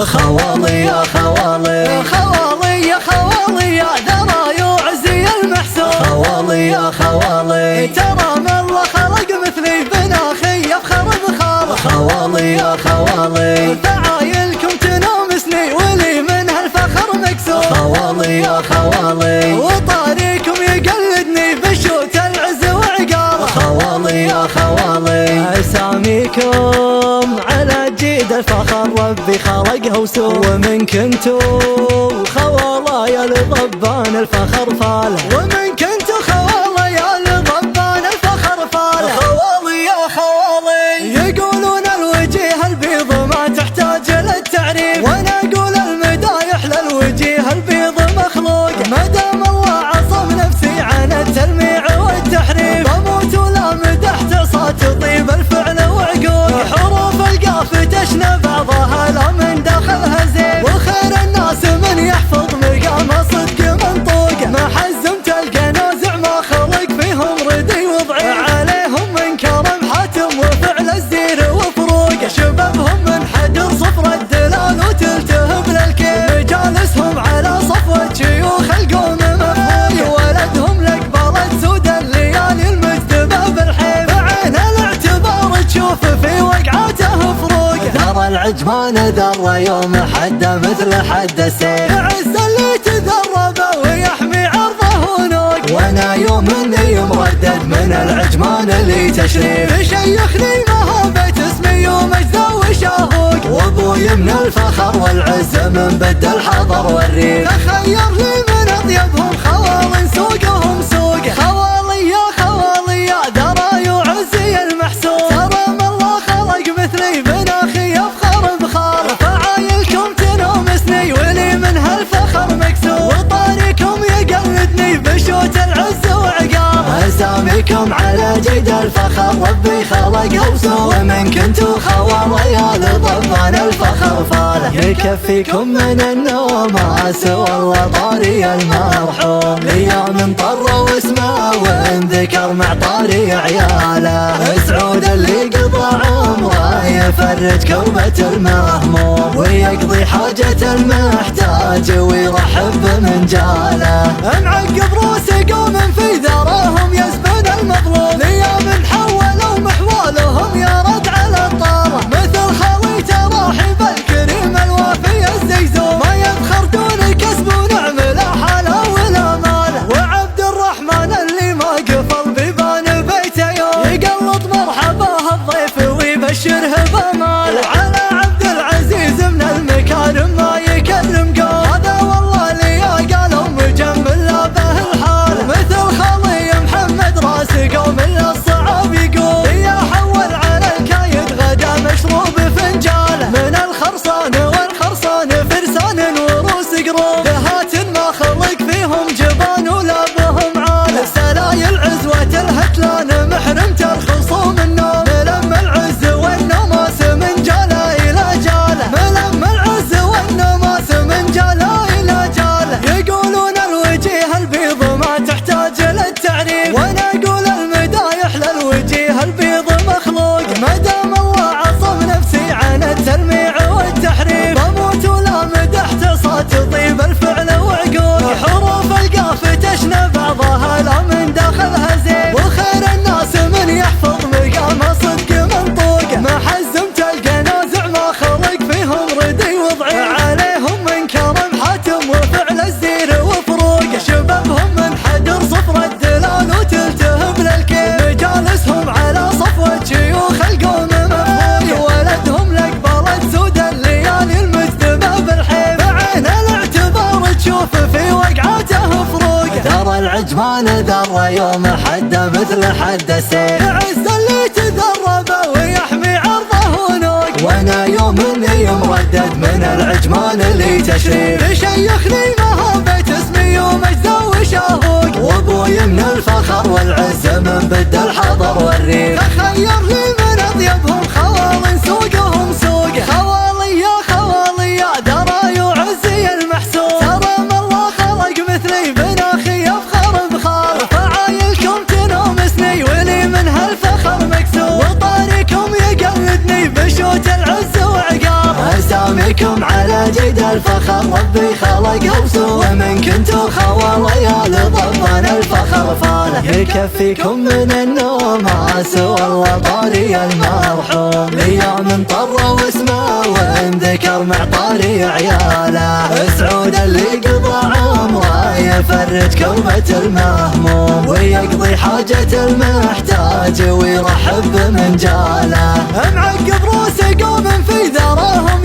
خوالي يا خوالي خوالي يا خوالي يا ذرى يعزي المحسود. خوالي يا خوالي ترى من الله خلق مثلي بنا خي يفخر بخاله. خوالي يا خوالي فعايلكم تنومسني ولي من هالفخر مكسور. خوالي يا خوالي وطاريكم يقلدني بشوت العز وعقاله. خوالي يا خوالي اساميكم على جيد الفخر ربي خلقها وسوى. ومن كنتو خوالايا لضبان الفخر فاله. ومن كنتو خوالايا لضبان الفخر فاله. خوالي يا خوالي يقولون الوجيه البيض ما تحتاج للتعريف، وانا اقول المدايح للوجيه البيض مخلوق. ما دام الله عصم نفسي عن التلميع والتحريف، بموت ولا مدحت عصا تطيب الفعل وعقول. حروف القاف تشنى بعضها لا من داخلها زين، وخير الناس من يحفظ مقام صدق منطوق. ما حزمت القنازع ما خلق فيهم ردي وضعيف، عليهم من كرم حاتم وفعل الزير وفروق. شبابهم من حجر صفر الدلال وتلتهب للكيف، مجالسهم على صفوة شيوخ القوم مفهوم. ولدهم لأكبر سود الليالي المجتبى بالحيف، عين الاعتبار تشوف في وقعاته فروق. ذرى العجمان ذرى يوم حده مثل حد السيف، عز اللي تذرب ويحمي عرضه ونوق. وانا يوم اني مردد من العجمان اللي تشريف، شيخني مهابة اسمي ومجده وشاهوق. وابوي من الفخر والعز من بد الحضر والريف، تخير لي من اطيبهم خوال سوقهم سوق. خوالي يا خوالي يا ذرى يعزي المحسود، ترى ما الله خلق مثلي بناخي يفخر بخاله. فعايلكم تنومسني ولي من هالفخر مكسور، وطاريكم يقلدني بشوت العز وعقاله. اساميكم على جيد الفخر ربي خلق وسوى. ومن كنتو خواليا لضمان الفخر فاله، يكفيكم من النوماس والله طاري المرحوم. ايام طر واسمه وان ذكر مع طاري عياله، سعود اللي قضى عمره يفرج كربة المهموم، ويقضي حاجة المحتاج ويرحب بمن جاله. معقب روس قوم في ذراهم يسبن المظلوم، ايام حولوا محوالهم يا رد على الطاره. مثل خالي تراحب الكريم الوافي الزيزوم، ما يبخر دون كسب ونعم لا حاله ولا ماله. وعبد الرحمن اللي ما قفل بيبان بيته يوم، يقلط مرحبا الضيف ويبشره بماله. على عبد العزيز من المكارم ما يكرم قوم، هذا والله اللي قالوا مجمل لا به الحال. مثل خالي محمد راس قوم الصعب يقول، يا حول على الكايد غدا مشروب فنجاله. من الخرصان والخرصان فرسان وروس قروب، دهات ما خلق فيهم جبان ولا بهم عاله. سلايل عزوة الهتلان محرمة الخصوم النوم، ملم العز والنماس من جاله إلى جاله. ملم العز والنماس من جاله إلى جاله. يقولون الوجيه البيض ما تحتاج للتعريف، وانا اقول المدايح للوجيه البيض مخلوق. ما دام الله عصم نفسي عن التلميع والتحريف، بموت ولا مدحت عصا تطيب الفعل وعقول. حروف القاف تشنى بعضها لا من داخلها زين، وخير الناس من يحفظ مقام صدق منطوق. ما حزمت القنازع ما خلق فيهم ردي وضعيف، عليهم من كرم حاتم وفعل الزير وفروق. شبابهم من حجر صفر الدلال وتلتهب للكيف، مجالسهم على صفوة شيوخ القوم مفهوم. ولدهم لأكبر سود الليالي المجتبى بالحيف، عين الاعتبار تشوف في وقعاته فروق. ذرى العجمان ذرى يوم حده مثل حد السيف، عز اللي تذرب ويحمي عرضه ونوق. وانا يوم اني مردد من العجمان اللي تشريف، شيخني مهابة اسمي ومجده وشاهوق. وابوي من الفخر والعز من بد الحضر والريف، تخير لي من اطيبهم خوال سوقهم سوق. خوالي يا خوالي يا ذرى يعزي المحسود، ترى ما الله خلق مثلي بناخي يفخر بخاله. فعايلكم تنومسني ولي من هالفخر مكسور، وطاريكم يقلدني بشوت العز وعقاله. اساميكم يكفيكم على جد الفخر ربي خلق وصول ومن كنتو خواليال ضمن الفخر فاله يكفيكم من النوم عسى والله طاري المرحوم ليوم طر واسمه وانذكر مع طاري عياله سعود اللي قضى عمره يفرج كربة المهموم ويقضي حاجة المحتاج ويرحب بمن جاله معقب روسه قوم في ذراهم